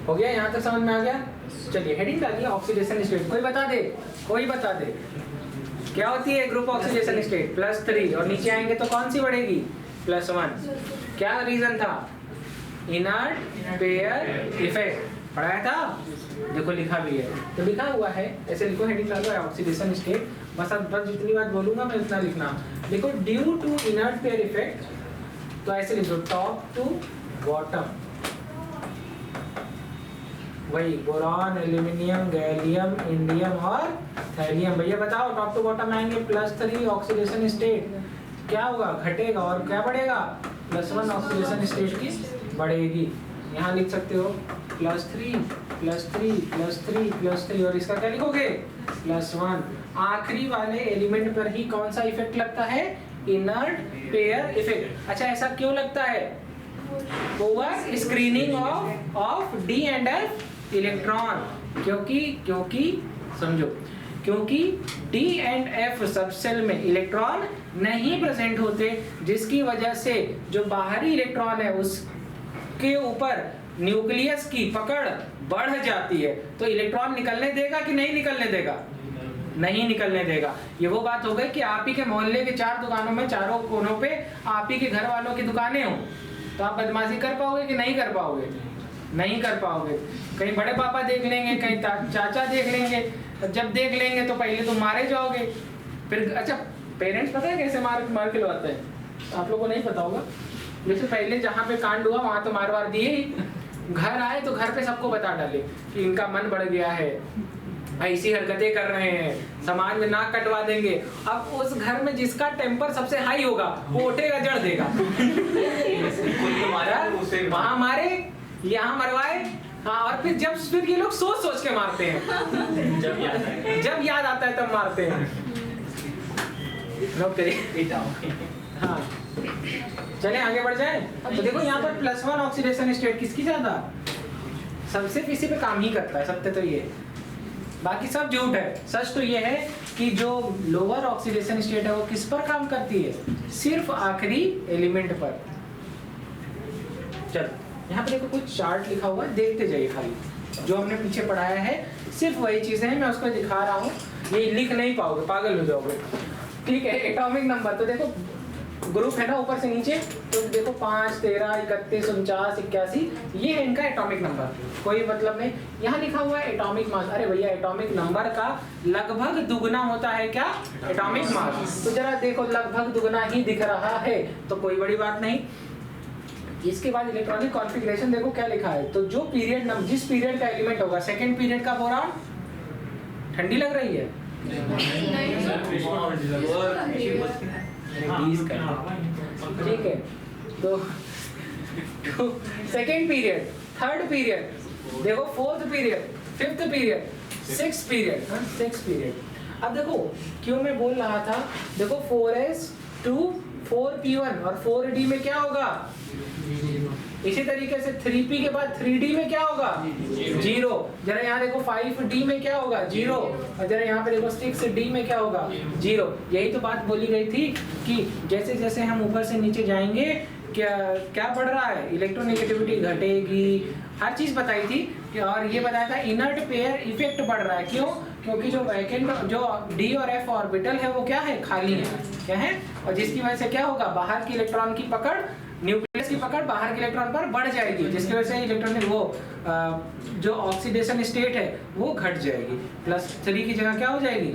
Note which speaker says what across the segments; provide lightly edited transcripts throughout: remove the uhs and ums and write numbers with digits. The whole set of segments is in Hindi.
Speaker 1: हो गया, यहाँ तक समझ में आ गया? चलिए हेडिंग डालिए ऑक्सीडेशन स्टेट। कोई बता दे, कोई बता दे क्या होती है ग्रुप ऑक्सीडेशन स्टेट? +3 और नीचे आएंगे तो कौन सी बढ़ेगी? +1। क्या रीजन था? इनर्ट पेयर इफेक्ट पढ़ाया था, देखो लिखा भी है, तो लिखा हुआ है ऐसे लिखो, हेडिंग डालो ऑक्सीडेशन स्टेट। बस जितनी बात बोलूंगा मैं उतना लिखना। देखो due to inert pair effect, तो ऐसे लिखो टॉप टू बॉटम, वही बोरॉन, एल्यूमिनियम, गैलियम, इंडियम और थैलियम। भैया बताओ टॉप टू बॉटम आएंगे +3 ऑक्सीडेशन स्टेट, क्या होगा? घटेगा और क्या बढ़ेगा? +1 ऑक्सीडेशन स्टेट की बढ़ेगी। यहाँ लिख सकते हो +3 +3 +3 +3 और इसका क्या लिखोगे? +1। आखिरी वाले एलिमेंट पर ही कौन सा इफेक्ट लगता है? Inert pair effect. अच्छा ऐसा क्यों लगता है? Over screening of D and F electron. क्योंकि समझो, क्योंकि डी एंड एफ सब सेल में इलेक्ट्रॉन नहीं प्रेजेंट होते, जिसकी वजह से जो बाहरी इलेक्ट्रॉन है उसके ऊपर न्यूक्लियस की पकड़ बढ़ जाती है। तो इलेक्ट्रॉन निकलने देगा कि नहीं निकलने देगा? नहीं निकलने देगा। ये वो बात हो गई कि आप ही के मोहल्ले के 4 दुकानों में चारों कोनों पे आप ही के घर वालों की दुकानें हो, तो आप बदमाशी कर पाओगे कि नहीं कर पाओगे? नहीं कर पाओगे। कहीं बड़े पापा देख लेंगे, कहीं चाचा देख लेंगे, जब देख लेंगे तो पहले तो मारे जाओगे। फिर अच्छा पेरेंट्स पता है कैसे मार खिलवाते हैं? आप लोगों को नहीं पता होगा, जैसे पहले जहाँ पे कांड हुआ वहाँ तो मार दिए ही, घर आए तो घर पे सबको बता डाले कि इनका मन बढ़ गया है, ऐसी हरकतें कर रहे हैं, समाज में नाक कटवा देंगे। अब उस घर में जिसका टेम्पर सबसे हाई होगा वो उठेगा, जड़ देगा। वहाँ मारे, यहाँ मरवाए, हाँ, और फिर ये लोग सोच के मारते हैं। जब याद आता है तब मारते हैं। नोट करिए। हाँ चले आगे बढ़ जाए। तो देखो यहाँ पर +1 ऑक्सीडेशन स्टेट किसकी ज्यादा? सबसे इसी पे काम ही करता है। सत्य तो ये है, बाकी सब झूठ है। सच तो ये है कि जो लोअर ऑक्सीडेशन स्टेट है वो किस पर काम करती है? सिर्फ आखिरी एलिमेंट पर। चलो यहाँ पे देखो कुछ चार्ट लिखा हुआ है, देखते जाइए। खाली जो हमने पीछे पढ़ाया है सिर्फ वही चीजें हैं, मैं उसको दिखा रहा हूँ। ये लिख नहीं पाओगे, पागल हो जाओगे। ठीक है, एटॉमिक नंबर तो देखो ग्रुप है ना ऊपर से नीचे, तो देखो 5, 13, 31, 49, 81, ये है इनका एटॉमिक नंबर। कोई मतलब नहीं। यहाँ लिखा हुआ है एटॉमिक मास। अरे भैया एटॉमिक नंबर का लगभग दुगना होता है क्या? Atomic mass. तो जरा देखो लगभग दुगना ही दिख रहा है, तो कोई बड़ी बात नहीं। इसके बाद इलेक्ट्रॉनिक कॉन्फ़िगरेशन देखो क्या लिखा है। तो जो पीरियड जिस पीरियड का एलिमेंट होगा, सेकेंड पीरियड का बोरॉन। ठंडी लग रही है? ठीक है, तो सेकेंड पीरियड, थर्ड पीरियड, देखो fourth period, fifth period, sixth period, sixth period. अब देखो क्यों मैं बोल रहा था, देखो 4s2 4p1 और 4d में क्या होगा? इसी तरीके से 3p के बाद 3d में क्या होगा? 0। जरा यहाँ देखो 5d में क्या होगा? 0। और जरा यहाँ पे देखो 6d में क्या होगा? 0। यही तो बात बोली गई थी कि जैसे जैसे हम ऊपर से नीचे जाएंगे क्या बढ़ रहा है? इलेक्ट्रोनेगेटिविटी घटेगी, हर चीज बताई थी कि, और ये बताया था इनर्ट पेयर इफेक्ट बढ़ रहा है। क्यों? क्योंकि जो वैकेंट जो d और f ऑर्बिटल है वो क्या है? खाली है। क्या है? और जिसकी वजह से क्या होगा? बाहर की इलेक्ट्रॉन की पकड़, न्यूक्लियस की पकड़ बाहर के इलेक्ट्रॉन पर बढ़ जाएगी, जिसकी वजह से इलेक्ट्रॉनिक वो जो ऑक्सीडेशन स्टेट है वो घट जाएगी। +3 की जगह क्या हो जाएगी?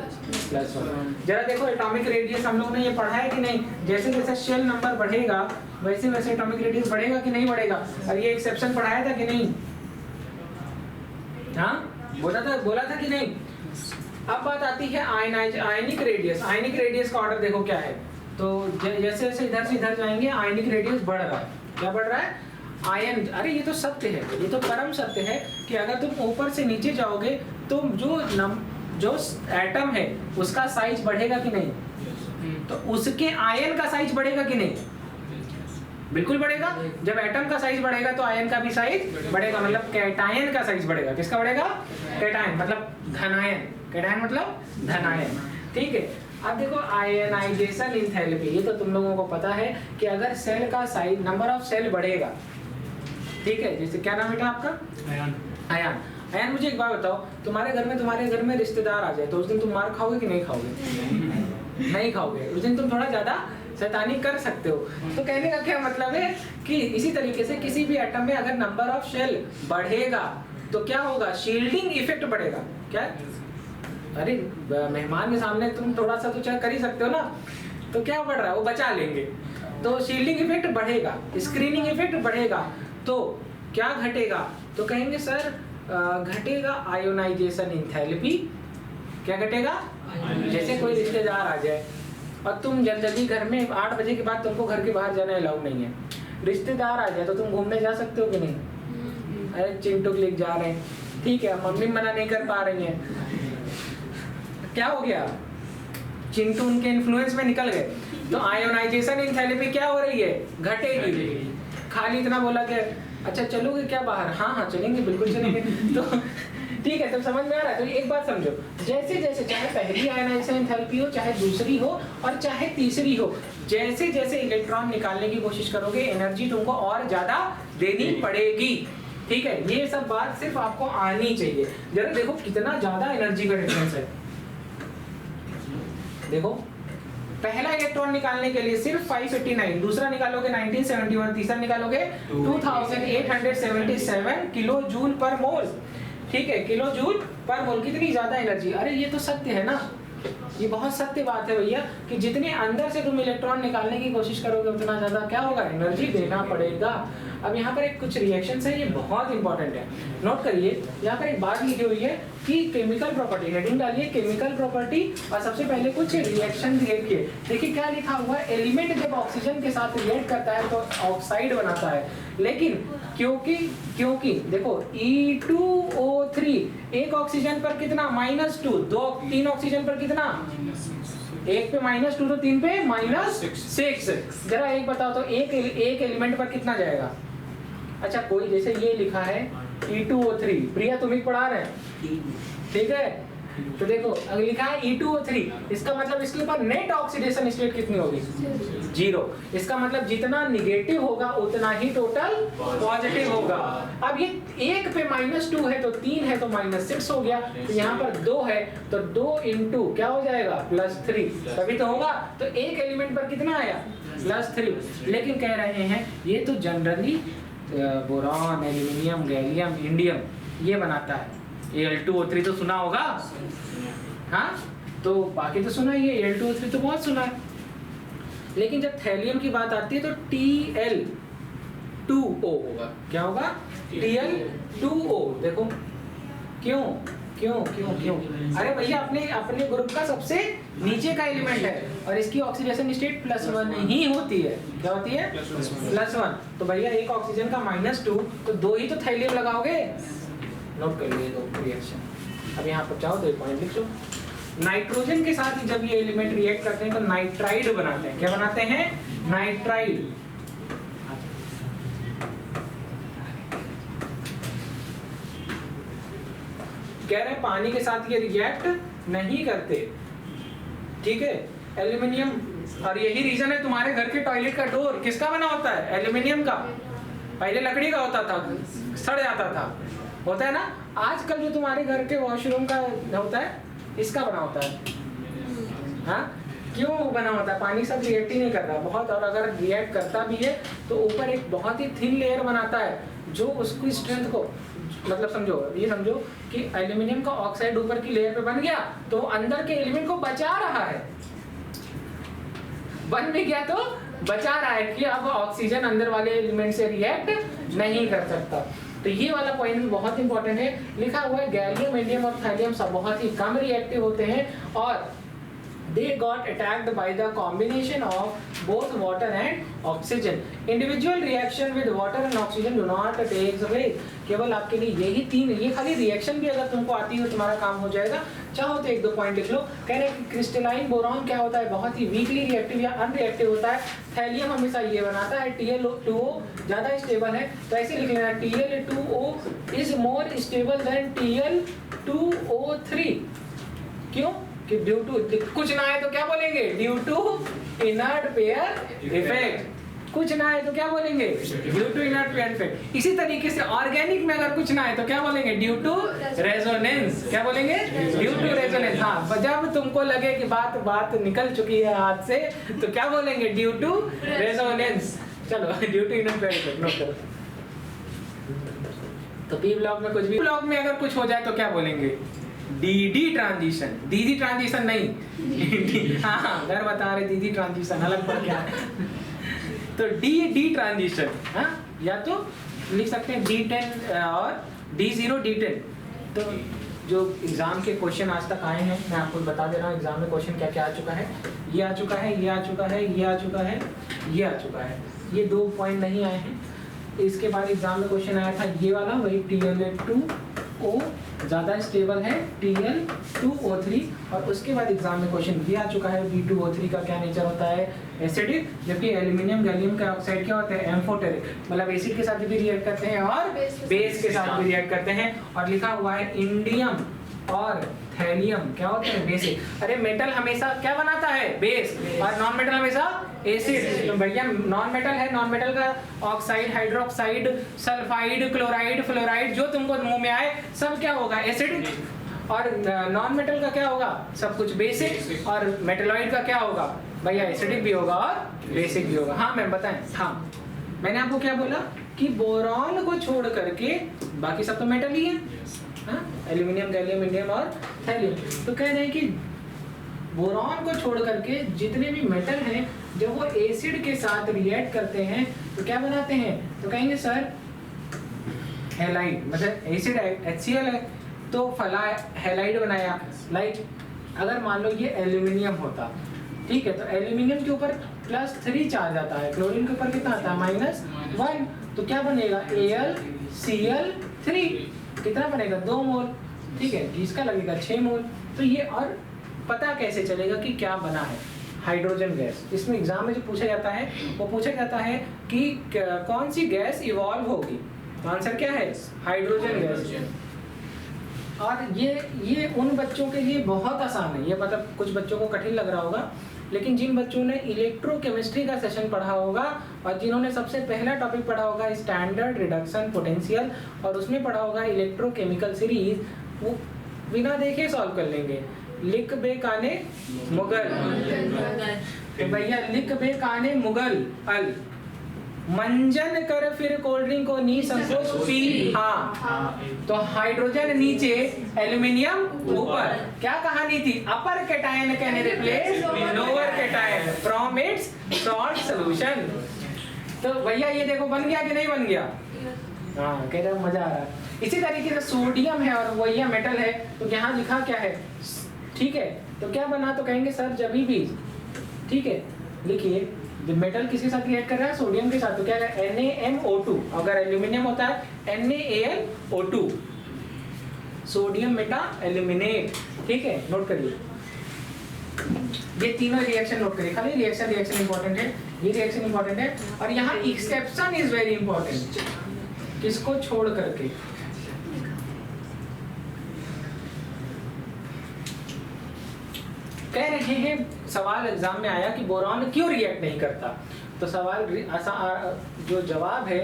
Speaker 1: +1। जरा देखो एटॉमिक रेडियस हम लोगों ने ये पढ़ा है कि नहीं? जैसे जैसे शेल नंबर बढ़ेगा वैसे वैसे एटॉमिक रेडियस बढ़ेगा कि नहीं बढ़ेगा? और ये एक्सेप्शन पढ़ाया था कि नहीं? हाँ बोला था कि नहीं? अब बात आती है आयनिक रेडियस। आयनिक रेडियस का ऑर्डर देखो क्या है। तो जैसे जैसे इधर से इधर जाएंगे आयनिक रेडियस बढ़ रहा है। क्या बढ़ रहा है? आयन। अरे ये तो सत्य है, ये तो परम सत्य है कि अगर तुम ऊपर से नीचे जाओगे तो जो एटम है उसका साइज बढ़ेगा कि नहीं? तो उसके आयन का साइज बढ़ेगा कि नहीं? बिल्कुल बढ़ेगा। जब एटम का साइज बढ़ेगा तो आयन का भी साइज बढ़ेगा, मतलब कैटायन का साइज बढ़ेगा। किसका बढ़ेगा? कैटायन मतलब धनायन। कैटायन मतलब धनायन। ठीक है। अब देखो आयनाइजेशन एंथैल्पी, ये तो तुम लोगों को पता है कि अगर सेल का साइज, नंबर ऑफ सेल बढ़ेगा, ठीक है, जैसे क्या नाम बेटा आपका? अयान मुझे एक बात बताओ, तुम्हारे घर में रिश्तेदार आ जाए तो उस दिन तुम मार खाओगे कि नहीं खाओगे? नहीं खाओगे। उस दिन तुम थोड़ा ज्यादा शैतानी कर सकते हो। तो कहने का क्या मतलब है कि इसी तरीके से किसी भी एटम में अगर नंबर ऑफ शेल बढ़ेगा तो क्या होगा? शील्डिंग इफेक्ट बढ़ेगा। क्या? अरे मेहमान के सामने तुम थोड़ा सा तो चेक कर ही सकते हो ना, तो क्या बढ़ रहा है? वो बचा लेंगे। तो शील्डिंग इफेक्ट बढ़ेगा, स्क्रीनिंग इफेक्ट बढ़ेगा, तो क्या घटेगा? तो कहेंगे सर घटेगा आयोनाइजेशन एंथैल्पी। क्या घटेगा? जैसे कोई रिश्तेदार आ जाए और तुम जल्दी घर में 8 बजे के बाद तुमको घर के बाहर जाना अलाउड नहीं है, रिश्तेदार आ जाए तो तुम घूमने जा सकते हो कि नहीं? अरे चिंटू के लिए जा रहे हैं, ठीक है, मम्मी मना नहीं कर पा रही हैं, क्या हो गया? चिंटू उनके इन्फ्लुएंस में निकल गए, तो आयोनाइजेशन एंथैल्पी क्या हो रही है? घटेगी। खाली इतना बोला कि अच्छा चलोगे क्या बाहर? हाँ चलेंगे, बिल्कुल चलेंगे। तो ठीक है, तो समझ में आ रहा है? तो एक बात समझो, जैसे जैसे चाहे पहली आयोनाइजेशन एंथैल्पी हो, चाहे दूसरी हो और चाहे तीसरी हो, जैसे जैसे इलेक्ट्रॉन निकालने की कोशिश करोगे एनर्जी तुमको और ज्यादा देनी पड़ेगी। ठीक है, ये सब बात सिर्फ आपको आनी चाहिए। जरा देखो कितना ज्यादा एनर्जी का डिफरेंस है। देखो पहला इलेक्ट्रॉन निकालने के लिए सिर्फ 589, दूसरा निकालोगे 1971, तीसरा निकालोगे 2877 किलो जूल पर मोल। ठीक है, किलो जूल पर मोल, कितनी ज्यादा एनर्जी। अरे ये तो सत्य है ना, ये बहुत सत्य बात है भैया कि जितने अंदर से तुम इलेक्ट्रॉन निकालने की कोशिश करोगे उतना ज्यादा क्या होगा? एनर्जी देना पड़ेगा। अब यहाँ पर एक कुछ रिएक्शंस है, ये बहुत इंपॉर्टेंट है, नोट करिए। यहाँ पर एक बात लिखी हुई है कि केमिकल प्रॉपर्टी, हेडिंग डालिए केमिकल प्रॉपर्टी, और सबसे पहले कुछ रिएक्शन देखिए। देखिए क्या लिखा हुआ है, एलिमेंट जब ऑक्सीजन के साथ रिएक्ट करता है तो ऑक्साइड बनाता है, लेकिन क्योंकि देखो E2O3 एक ऑक्सीजन पर कितना? -2, 3 ऑक्सीजन पर कितना? एक पे -2 तो 3 पे -6। जरा एक बताओ तो एक एलिमेंट पर कितना जाएगा? अच्छा कोई जैसे ये लिखा है E2O3, प्रिया तुम ही पढ़ा रहे हैं, ठीक है, तो देखो अगर लिखा है E2O3, इसका मतलब इसके ऊपर नेट ऑक्सीडेशन स्टेट कितनी होगी? 0। इसका मतलब जितना निगेटिव होगा उतना ही टोटल पॉजिटिव होगा। अब ये एक पे -2 है तो 3 है तो -6 हो गया, तो यहाँ पर 2 है तो 2 इंटू क्या हो जाएगा? +3, तभी तो होगा। तो एक एलिमेंट पर कितना आया? +3। लेकिन कह रहे हैं ये तो generally boron, aluminium, gallium, indium ये बनाता है। Al2O3 तो सुना होगा, हाँ, तो बाकी तो सुना ही है, Al2O3 तो बहुत सुना है। लेकिन जब थैलियम की बात आती है तो Tl2O होगा। क्या होगा? Tl2O। देखो क्यों? अरे भैया अपने ग्रुप का सबसे नीचे का एलिमेंट है और इसकी ऑक्सीडेशन स्टेट +1 ही होती है। क्या होती है? +1। तो भैया एक ऑक्सीजन का -2 तो 2 ही तो थैलियम लगाओगे। नोट कर लिए 2 रिएक्शन। अब यहाँ पर चाहो तो एक पॉइंट लिख लो, नाइट्रोजन के साथ जब ये एलिमेंट रिएक्ट करते हैं तो नाइट्राइड बनाते हैं। क्या बनाते हैं? नाइट्राइड। कह रहे हैं पानी के साथ ये रिएक्ट नहीं करते, ठीक है, एल्यूमिनियम। और यही रीजन है तुम्हारे घर के टॉयलेट का डोर किसका बना होता है? एल्यूमिनियम का। पहले लकड़ी का होता था, सड़ जाता था, होता है ना। आजकल जो तुम्हारे घर के वॉशरूम का होता है इसका बना होता है। हाँ, क्यों बना होता है? पानी सब रिएक्ट ही नहीं कर रहा बहुत, और अगर रिएक्ट करता भी है तो ऊपर एक बहुत ही थिन लेयर बनाता है जो उसकी स्ट्रेंथ को, मतलब समझो, ये समझो कि एल्यूमिनियम का ऑक्साइड ऊपर की लेयर पे बन गया तो अंदर के एलिमेंट को बचा रहा है। बन भी गया तो बचा रहा है कि अब ऑक्सीजन अंदर वाले एलिमेंट से रिएक्ट नहीं कर सकता। तो ये वाला पॉइंट भी बहुत इंपॉर्टेंट है। लिखा हुआ है गैलियम, इंडियम और थैलियम सब बहुत ही कम रिएक्टिव होते हैं और they got attacked by the combination of both water and oxygen. Individual reaction with water and oxygen do not take place. केवल आपके लिए यही 3, ये खाली रिएक्शन भी अगर तुमको आती है तो तुम्हारा काम हो जाएगा। चाहो तो 1-2 पॉइंट लिख लो। कह रहे हैं कि क्रिस्टलाइन बोरॉन क्या होता है? बहुत ही वीकली रिएक्टिव या अनरिएक्टिव होता है। थैलियम हमेशा ये बनाता है। Tl2O ज्यादा स्टेबल है, तो ऐसे लिख लेना Tl2O is more stable then Tl2O3। क्यों? कि ड्यू टू, कुछ ना है तो क्या बोलेंगे? Due to inert pair effect. कुछ ना है तो क्या बोलेंगे ड्यू टू इनर्ट इफेक्ट। इसी तरीके से ऑर्गेनिक में अगर कुछ ना है तो क्या बोलेंगे ड्यू टू रेजोनेंस। क्या बोलेंगे ड्यू टू रेजोनेंस। हाँ, जब तुमको लगे कि बात निकल चुकी है हाथ से तो क्या बोलेंगे ड्यू टू रेजोनेंस। चलो due to inert effect note करो। तो पी ब्लॉक में कुछ भी, ब्लॉक में अगर कुछ हो जाए तो क्या बोलेंगे डीडी ट्रांजिशन। दीदी ट्रांजिशन नहीं हाँ घर बता रहे दीदी ट्रांजिशन अलग पर क्या तो डी ट्रांजिशन। हाँ, या तो लिख सकते हैं D10 और D0 D10। तो जो एग्जाम के क्वेश्चन आज तक आए हैं मैं आपको बता दे रहा हूँ एग्जाम में क्वेश्चन क्या क्या आ चुका है। ये आ चुका है, ये आ चुका है, ये आ चुका है, ये आ चुका है। ये 2 पॉइंट नहीं आए हैं। इसके बाद एग्जाम में क्वेश्चन आया था ये वाला, वही TL2O ज़्यादा स्टेबल है TL2O3। और उसके बाद एग्जाम में क्वेश्चन ये आ चुका है B2O3 का क्या नेचर होता है एसिडिक, जबकि एल्यूमिनियम गैलियम का ऑक्साइड क्या होता है एम्फोटेरिक, मतलब एसिड के साथ भी रिएक्ट करते हैं और बेस के साथ भी रिएक्ट करते हैं। और लिखा हुआ है इंडियम और थैलियम क्या होते हैं बेसिक। अरे मेटल हमेशा क्या बनाता है बेस, और नॉन मेटल हमेशा एसिड। तो भैया नॉन मेटल है, नॉन मेटल का oxide, hydroxide, sulphide, chloride, fluoride जो तुमको मुंह में आए सब क्या होगा एसिड। और नॉन मेटल का क्या होगा सब कुछ बेसिक। और मेटलॉइड का क्या होगा भैया एसिडिक भी होगा और बेसिक भी होगा। हाँ मैम बताएं। हाँ मैंने आपको क्या बोला कि बोरॉन को छोड़ करके बाकी सब तो मेटल ही है। एल्यूमिनियम, गैलियम, इंडियम और थैलियम। तो कह रहे हैं कि बोरॉन को छोड़ करके जितने भी मेटल हैं जब वो एसिड के साथ रिएक्ट करते हैं तो क्या बनाते हैं, तो कहेंगे सर हैलाइड, मतलब एसिड HCl है तो हैलाइड बनाया। लाइक अगर मान लो ये एल्यूमिनियम होता, ठीक है, तो एल्यूमिनियम के ऊपर +3 चार्ज आता है, क्लोरीन के ऊपर कितना आता है -1, तो क्या बनेगा AlCl3 कितना बनेगा 2 मोल, ठीक है, इसका लगेगा 6 मोल। तो ये और पता कैसे चलेगा कि क्या बना है हाइड्रोजन गैस। इसमें एग्जाम में जो पूछा जाता है वो पूछा जाता है कि कौन सी गैस इवॉल्व होगी, तो आंसर क्या है हाइड्रोजन गैस। और ये उन बच्चों के लिए बहुत आसान है, ये मतलब कुछ बच्चों को कठिन लग रहा होगा, लेकिन जिन बच्चों ने इलेक्ट्रोकेमिस्ट्री का सेशन पढ़ा होगा और जिन्होंने सबसे पहला टॉपिक पढ़ा होगा स्टैंडर्ड रिडक्शन पोटेंशियल और उसमें पढ़ा होगा इलेक्ट्रोकेमिकल सीरीज, वो बिना देखे सॉल्व कर लेंगे। लिख बे काने मुगल, तो भैया लिख बे काने मुगल अल मंजन कर फिर कोल्ड ड्रिंक को नी संकोच पी। हाँ, तो हाइड्रोजन नीचे एल्यूमिनियम ऊपर, क्या कहानी थी, upper cation can replace lower cation from its salt solution. तो भैया ये देखो बन गया कि नहीं बन गया। हाँ कह रहा मजा आ रहा है। इसी तरीके से सोडियम है और वही मेटल है, तो यहाँ लिखा क्या है, ठीक है, तो क्या बना, तो कहेंगे सर जब भी, ठीक है, लिखिए जब मेटल किसी के साथ रिएक्ट कर रहा है सोडियम के साथ तो क्या है NaMO2, अगर एल्यूमिनियम होता है NaAlO2, सोडियम मेटा एल्यूमिनेट, ठीक है, नोट करिए ये तीनों रिएक्शन नोट करिए, खाली रिएक्शन इंपॉर्टेंट है, ये रिएक्शन इंपॉर्टेंट है। और यहाँ एक्सेप्शन इज वेरी इंपॉर्टेंट, किसको छोड़ करके, कह रहे हैं सवाल एग्जाम में आया कि बोरॉन क्यों रिएक्ट नहीं करता, तो सवाल जो जवाब है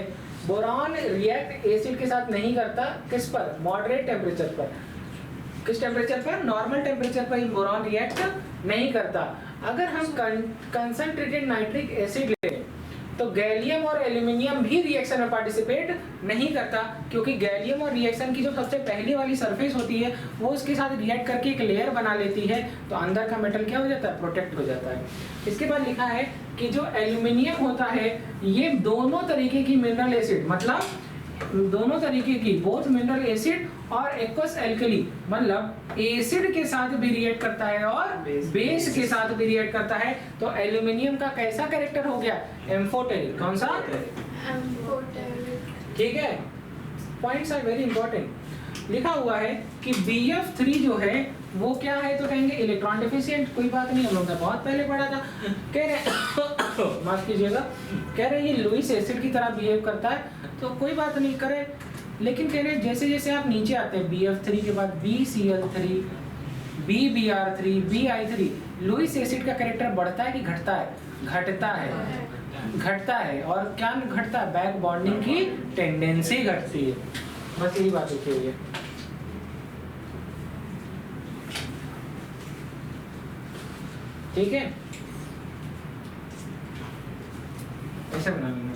Speaker 1: बोरॉन रिएक्ट एसिड के साथ नहीं करता, किस पर, मॉडरेट टेम्परेचर पर। किस टेम्परेचर पर, नॉर्मल टेम्परेचर पर बोरॉन रिएक्ट नहीं करता। अगर हम कंसंट्रेटेड नाइट्रिक एसिड लें तो गैलियम और एल्यूमिनियम भी रिएक्शन में पार्टिसिपेट नहीं करता, क्योंकि गैलियम और रिएक्शन की जो सबसे पहली वाली सरफेस होती है वो उसके साथ रिएक्ट करके एक लेयर बना लेती है, तो अंदर का मेटल क्या हो जाता है, प्रोटेक्ट हो जाता है। इसके बाद लिखा है कि जो एल्यूमिनियम होता है ये दोनों तरीके की मिनरल एसिड, मतलब दोनों तरीके की बोथ मिनरल एसिड और एक्वस एल्कली, मतलब एसिड के साथ भी रिएक्ट करता है और बेस के साथ भी रिएक्ट करता है। तो एल्यूमिनियम का कैसा कैरेक्टर हो गया, एम्फोटेरिक। कौन सा, ठीक है, पॉइंट्स आर वेरी इंपॉर्टेंट। लिखा हुआ है कि BF3 जो है वो क्या है, तो कहेंगे इलेक्ट्रॉन डिफिशिएंट, कोई बात नहीं, हम लोग ने बहुत पहले पढ़ा था। कह रहे माफ कीजिएगा, कह रहे ये लुईस एसिड की तरह बिहेव करता है, तो कोई बात नहीं करे, लेकिन कह रहे जैसे जैसे आप नीचे आते हैं BF3 के बाद BCl3, BBr3, BI3, Lewis acid का कैरेक्टर बढ़ता है कि घटता है, घटता है। घटता है। और क्या घटता है? बैक बॉन्डिंग की टेंडेंसी घटती है। बस यही बात होती है। ठीक है, ऐसे बनाना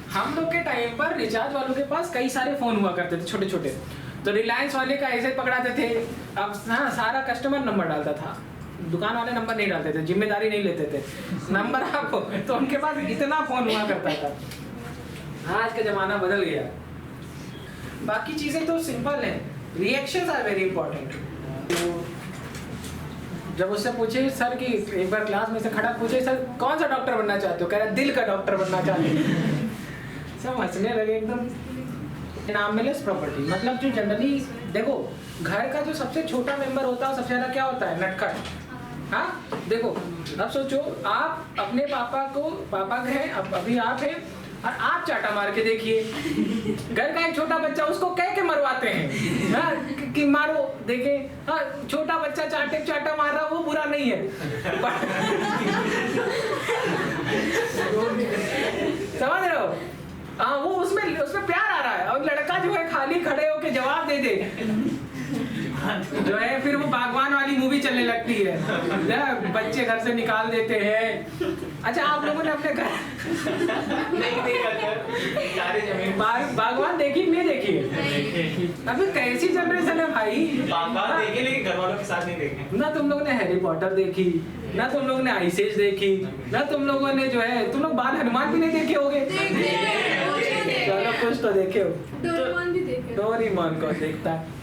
Speaker 1: हम लोग के टाइम पर रिचार्ज वालों के पास कई सारे फोन हुआ करते थे छोटे छोटे, तो रिलायंस वाले का ऐसे पकड़ाते थे। अब हाँ, सारा कस्टमर नंबर डालता था, दुकान वाले नंबर नहीं डालते थे, जिम्मेदारी नहीं लेते थे, नंबर आपको, तो उनके पास इतना फोन हुआ करता था। आज का जमाना बदल गया। बाकी चीजें तो सिंपल है, रिएक्शंस आर वेरी इंपॉर्टेंट। तो जब उससे पूछे सर कि एक बार क्लास में से खड़ा पूछे, सर कौन सा डॉक्टर बनना चाहते हो? कह रहा दिल का डॉक्टर बनना चाहते हो। सब हंसने लगे एकदम। इनामलेस प्रॉपर्टी मतलब जो जनरली देखो, घर का जो सबसे छोटा मेंबर होता है सबसे ज्यादा क्या होता है? नटखट। हाँ देखो, अब सोचो आप अपने पापा हैं, अब अभी आप हैं और आप चाटा मार के देखिए। घर का एक छोटा बच्चा, उसको कह के मरवाते हैं, हाँ, कि मारो देखे। हाँ, छोटा बच्चा चाटा मार रहा, वो बुरा नहीं है। समझ रहे हो? हाँ, वो उसमें प्यार आ रहा है। और लड़का जो है खाली खड़े होके जवाब दे दे जो है, फिर वो बागवान वाली मूवी चलने लगती है, बच्चे घर से निकाल देते हैं। अच्छा, आप लोगों ने अपने घर नहीं देखा बागवान देखी नहीं देखी? अभी कैसी जनरेशन है भाई,
Speaker 2: बागवान देखे लेकिन घर वालों के साथ नहीं देखे।
Speaker 1: ना तुम लोगों ने हैरी पॉटर देखी, ना तुम लोगों ने आइस एज देखी, ना तुम लोगों ने जो है, तुम लोग बाल हनुमान भी नहीं देखे होगे। चलो कुछ तो देखे हो।
Speaker 3: डोरेमोन भी देखे।
Speaker 1: डोरेमोन कौन देखता है?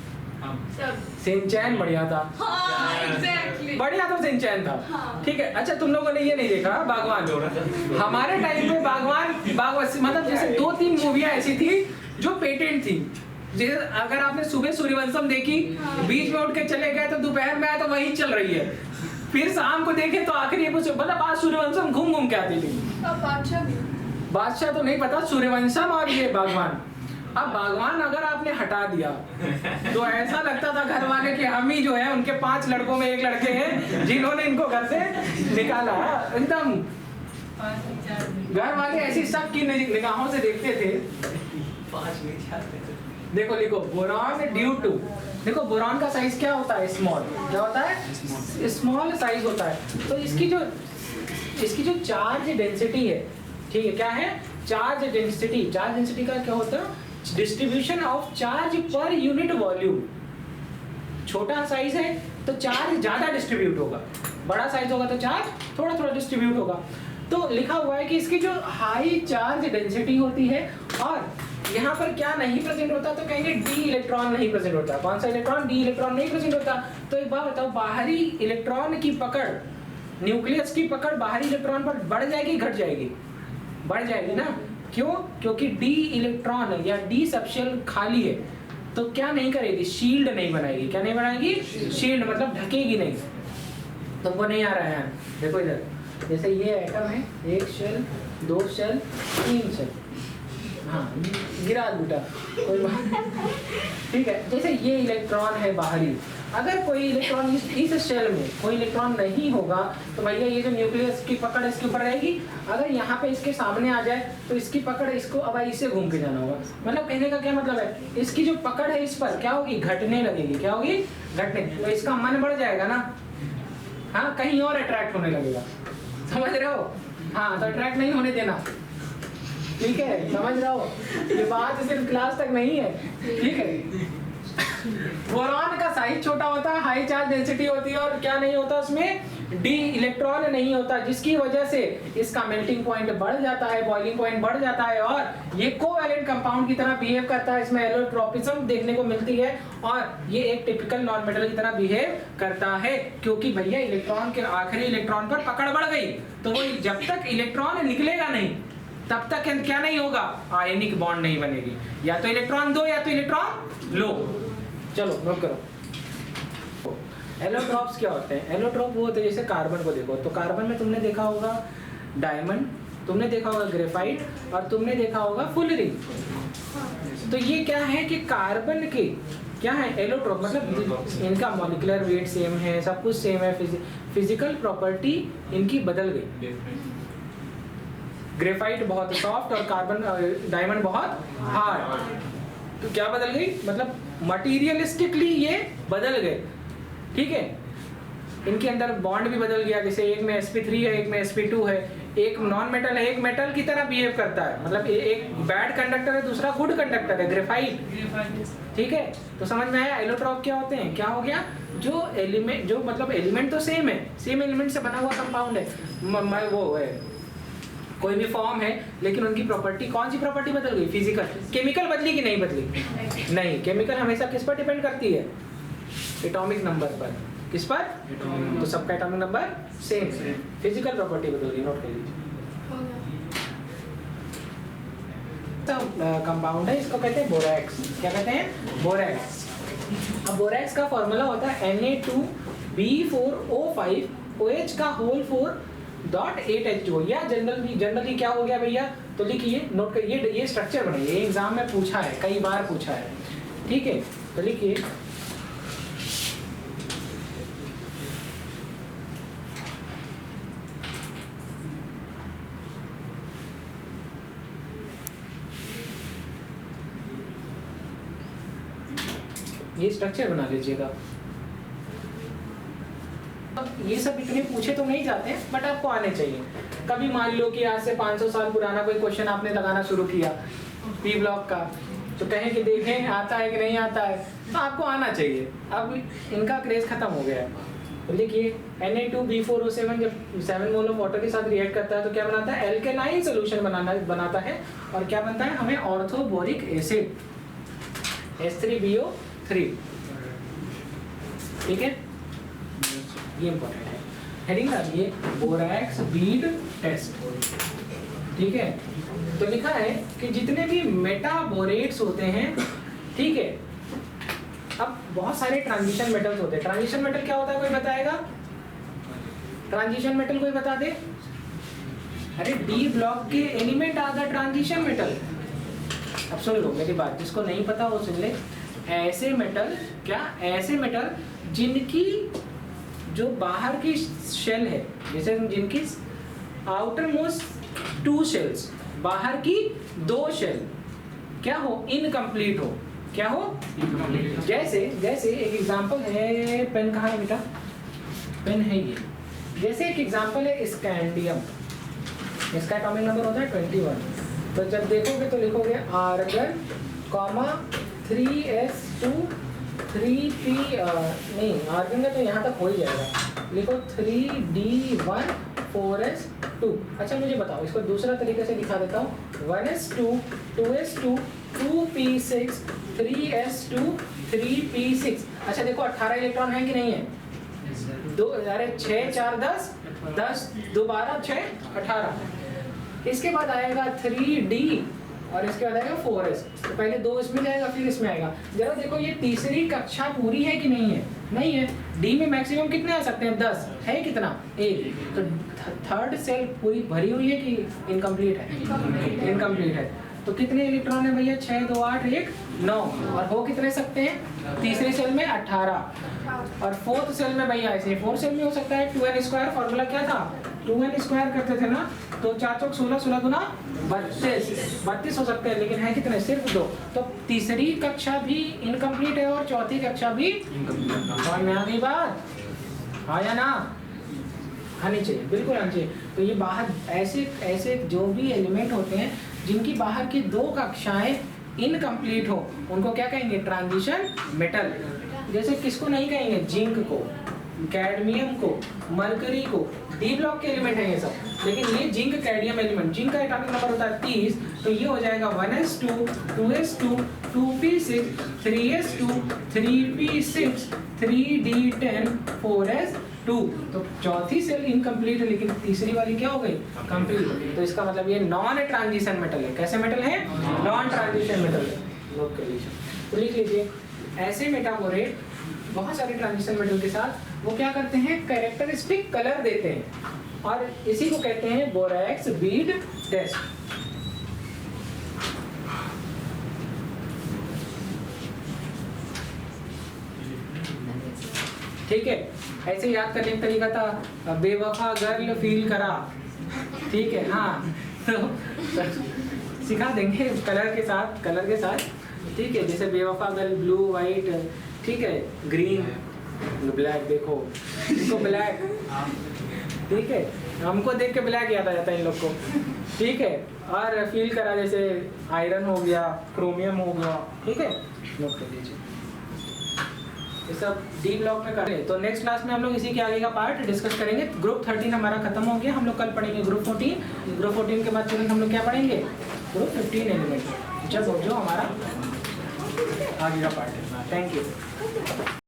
Speaker 1: सिंचैन बढ़िया था।
Speaker 3: हाँ, exactly.
Speaker 1: बढ़िया तो सिंचैन था।
Speaker 3: हाँ.
Speaker 1: ठीक है। अच्छा, तुम लोगों ने ये नहीं देखा बागवान? हमारे टाइम पे बागवान मतलब जैसे 2-3 मूवियाँ ऐसी थी जो पेटेंट थी। जैसे अगर आपने सुबह सूर्यवंशम देखी, बीच में उठ के चले गए तो दोपहर में आए तो वही चल रही है, फिर शाम को देखे तो आखिरी एपिसोड, मतलब आज सूर्यवंशम घूम के आती थी। बादशाह तो नहीं पता, सूर्यवंशम और ये बागवान। अब बागवान अगर आपने हटा दिया तो ऐसा लगता था घर वाले कि हम ही जो है उनके 5 लड़कों में 1 लड़के हैं जिन्होंने इनको घर से निकाला। एकदम घर वाले ऐसी सबकी निगाहों से देखते थे।
Speaker 2: 5 नहीं चाहते।
Speaker 1: देखो लिखो, बोरॉन ड्यू टू, देखो बोरॉन का साइज क्या होता है? स्मॉल। क्या होता है? स्मॉल साइज होता है। तो इसकी जो चार्ज डेंसिटी है, ठीक है, क्या है? Charge density. चार्ज डेंसिटी का क्या होता है? Distribution of charge per unit volume. छोटा साइज है तो चार्ज ज्यादा डिस्ट्रीब्यूट होगा, बड़ा साइज होगा तो चार्ज थोड़ा थोड़ा डिस्ट्रीब्यूट होगा। तो लिखा हुआ है कि इसकी जो हाई चार्ज डेंसिटी होती है, और यहाँ पर क्या नहीं प्रेजेंट होता, तो कहेंगे डी इलेक्ट्रॉन नहीं प्रेजेंट होता। कौन सा इलेक्ट्रॉन? डी इलेक्ट्रॉन नहीं प्रेजेंट होता। तो एक बात बताओ, बाहरी इलेक्ट्रॉन की पकड़, न्यूक्लियस की पकड़ बाहरी इलेक्ट्रॉन पर बढ़ जाएगी घट जाएगी? बढ़ जाएगी ना। क्यों? क्योंकि डी इलेक्ट्रॉन या डी सबशेल खाली है, तो क्या नहीं करेगी? शील्ड नहीं बनाएगी। क्या नहीं बनाएगी? शील्ड, मतलब ढकेगी नहीं। तुमको नहीं आ रहा है? देखो इधर, जैसे ये एटम है, 1 शेल 2 शेल 3 शेल, हाँ गिरा बेटा, कोई बात। ठीक है, जैसे ये इलेक्ट्रॉन है बाहरी, अगर कोई इलेक्ट्रॉन इस शेल में कोई इलेक्ट्रॉन नहीं होगा तो भैया ये जो न्यूक्लियस की पकड़ इसके ऊपर रहेगी। अगर यहाँ पे इसके सामने आ जाए तो इसकी पकड़ इसको अब इसे घूम के जाना होगा। मतलब कहने का क्या मतलब है? इसकी जो पकड़ है इस पर क्या होगी? घटने लगेगी। क्या होगी? घटने। तो इसका मन बढ़ जाएगा ना, हाँ, कहीं और अट्रैक्ट होने लगेगा। समझ रहे हो? हाँ, तो अट्रैक्ट नहीं होने देना। ठीक है, समझ रहे हो? ये बात सिर्फ क्लास तक नहीं है, ठीक है। बोरॉन का साइज छोटा होता है, हाई चार्ज डेंसिटी होती है, और क्या नहीं होता उसमें? डी इलेक्ट्रॉन नहीं होता, जिसकी वजह से इसका मेल्टिंग पॉइंट बढ़ जाता है, बॉइलिंग पॉइंट बढ़ जाता है, और ये कोवैलेंट कंपाउंड की तरह बिहेव करता है। इसमें एलोट्रोपिज्म देखने को मिलती है, और ये एक टिपिकल नॉन मेटल की तरह बिहेव करता है। क्योंकि भैया इलेक्ट्रॉन के आखिरी इलेक्ट्रॉन पर पकड़ बढ़ गई, तो वो जब तक इलेक्ट्रॉन निकलेगा नहीं तब तक क्या नहीं होगा, आयनिक बॉन्ड नहीं बनेगी, या तो इलेक्ट्रॉन दो या तो इलेक्ट्रॉन लो। चलो नोट करो। एलोट्रॉप्स क्या होते हैं? एलोट्रॉप वो होते हैं, जैसे कार्बन को देखो तो कार्बन में तुमने देखा होगा डायमंड, तुमने देखा होगा ग्रेफाइट और तुमने देखा होगा फुलरी। तो ये क्या है कि कार्बन के क्या है एलोट्रॉप, मतलब इनका मॉलिक्यूलर वेट सेम है, सब कुछ सेम है, फिजिकल प्रॉपर्टी इनकी बदल गई। ग्रेफाइट बहुत सॉफ्ट और कार्बन डायमंड बहुत हार्ड। तो क्या बदल गई, मतलब मटीरियलिस्टिकली ये बदल गए, ठीक है। इनके अंदर बॉन्ड भी बदल गया, जैसे एक में sp3 है, एक में sp2 है, एक नॉन मेटल है, एक मेटल की तरह बिहेव करता है, मतलब एक बैड कंडक्टर है, दूसरा गुड कंडक्टर है, ग्रेफाइट, ठीक है। तो समझ में आया एलोट्रॉप क्या होते हैं? क्या हो गया, जो एलिमेंट, जो मतलब एलिमेंट तो सेम है, सेम एलिमेंट से बना हुआ कंपाउंड है, वो है कोई भी फॉर्म है, लेकिन उनकी प्रॉपर्टी, कौन सी प्रॉपर्टी बदल गई? फिजिकल। केमिकल बदली कि नहीं बदली? नहीं, केमिकल हमेशा किस पर डिपेंड करती है? एटॉमिक नंबर पर। किस पर? तो सबका atomic number same, physical property बदल गई, नोट कर लीजिए। कंपाउंड है, इसको कहते हैं बोरैक्स। क्या कहते हैं? बोरैक्स। अब बोरैक्स का फॉर्मूला होता है Na2B4O5 OH का होल 4.8H2। या जनरली क्या हो गया भैया, तो लिखिए, नोट करिए, ये स्ट्रक्चर बनाइए, एग्जाम में पूछा है, कई बार पूछा है, ठीक है। तो लिखिए ये स्ट्रक्चर बना लीजिएगा। अब ये सब इतने पूछे तो नहीं जाते हैं, बट आपको आने चाहिए। कभी मान लो कि आज से 500 साल पुराना कोई क्वेश्चन आपने लगाना शुरू किया पी ब्लॉक का, तो कहें कि देखें आता है कि नहीं आता है, तो आपको आना चाहिए। अब इनका क्रेज खत्म हो गया है। तो देखिए Na2B4O7 जब 7 मोल ऑफ वाटर के साथ रिएक्ट करता है तो क्या बनाता है? एल्केलाइन सोल्यूशन बनाता है। और क्या बनता है? हमें ऑर्थोबोरिक एसिड H3BO3, ठीक है। ये इंपॉर्टेंट है, हेडिंग डालिए बोरैक्स बीड टेस्ट, ठीक है। तो लिखा है कि जितने भी मेटाबोरेट्स होते हैं, ठीक है। अब बहुत सारे ट्रांजिशन मेटल्स होते हैं। ट्रांजिशन मेटल क्या होता है, कोई बताएगा? ट्रांजिशन मेटल कोई बता दे? अरे डी ब्लॉक के element are the transition metal. अब सुन लो मेरी बात, जिसको नहीं पता वो सुन ले। ऐसे मेटल, क्या ऐसे मेटल जिनकी जो बाहर की शेल है, जैसे जिनकी आउटर मोस्ट 2 शेल्स, बाहर की 2 शेल क्या हो? इनकम्प्लीट हो। क्या हो? जैसे एक एग्जांपल है, पेन कहाँ है बेटा? पेन है ये। जैसे एक एग्जांपल है स्कैंडियम, इसका एटॉमिक नंबर होता है 21। तो जब देखोगे तो लिखोगे आर्गन कॉमा 3s2 3p नहीं, आर्गन का तो यहाँ तक हो ही जाएगा, लिखो 3d1 4s2। अच्छा मुझे बताओ, इसको दूसरा तरीके से दिखा देता हूँ, 1s2 2s2 2p6 3s2 3p6। अच्छा देखो 18 इलेक्ट्रॉन है कि नहीं है? दो, अरे 6 4 10 10 2 12 6 18। इसके बाद आएगा 3d और इसके बाद आएगा 4s। तो पहले 2 इसमें जाएगा फिर इसमें आएगा। जरा देखो ये तीसरी कक्षा पूरी है कि नहीं है? नहीं है। डी में मैक्सिमम कितने आ सकते हैं? 10 है, कितना? 1। तो थर्ड सेल पूरी भरी हुई है कि इनकम्प्लीट है? इनकम्प्लीट है। तो कितने इलेक्ट्रॉन है भैया? 6 2 8 1 9। और हो कितने सकते हैं? तीसरे सेल में 18 और फोर्थ सेल में भैया ऐसे 4 सेल में हो सकता है 2n स्क्वायर। फॉर्मूला क्या था? 2n स्क्वायर करते थे ना, तो 4 चौक 16 16 गुना 32 हो सकते हैं, लेकिन है कितने? सिर्फ 2। तो तीसरी कक्षा भी इनकम्प्लीट है और चौथी कक्षा भी समझ में आ गई बात? आया ना? आनी चाहिए, बिल्कुल आनी चाहिए। तो ये बाहर ऐसे जो भी एलिमेंट होते हैं जिनकी बाहर की 2 कक्षाएं इनकम्प्लीट हो, उनको क्या कहेंगे? Transition metal. जैसे किसको नहीं कहेंगे? जिंक को, कैडमियम को, मरकरी को, डी ब्लॉक के एलिमेंट है ये सब, लेकिन ये जिंक कैडमियम एलिमेंट, जिंक का एटॉमिक नंबर होता है 30। तो ये हो जाएगा 1s2 2s2 2p6 3s2 3p6 3d10 4s 2, तो चौथी सेल इनकम्प्लीट है लेकिन तीसरी वाली क्या हो गई, कंप्लीट। तो इसका मतलब ये नॉन ट्रांजिशन मेटल है। कैसे मेटल है, नॉन ट्रांजिशन मेटल है। नोट कर लीजिए, तो लिख लीजिए ऐसे मेटाबोरेट बहुत सारे ट्रांजिशन मेटल के साथ वो क्या करते हैं, कैरेक्टरिस्टिक कलर देते हैं और इसी को कहते हैं बोरैक्स बीड टेस्ट। ठीक है, ऐसे याद करने का तरीका था, बेवफा गर्ल फील करा। ठीक है, हाँ तो सिखा देंगे कलर के साथ। ठीक है, जैसे बेवफा गर्ल ब्लू वाइट, ठीक है, ग्रीन ब्लैक, देखो इनको ब्लैक, ठीक है, हमको देख के ब्लैक याद आ जाता है इन लोग को। ठीक है, और फील करा जैसे आयरन हो गया, क्रोमियम हो गया। ठीक है, नोट कर लीजिए, ये सब डी ब्लॉक में करें। तो नेक्स्ट क्लास में हम लोग इसी के आगे का पार्ट डिस्कस करेंगे। ग्रुप 13 हमारा खत्म हो गया, हम लोग कल पढ़ेंगे ग्रुप 14। ग्रुप 14 के बाद तुरंत हम लोग क्या पढ़ेंगे, ग्रुप 15 एलिमेंट, जो हमारा आगे का पार्ट है। Thank you.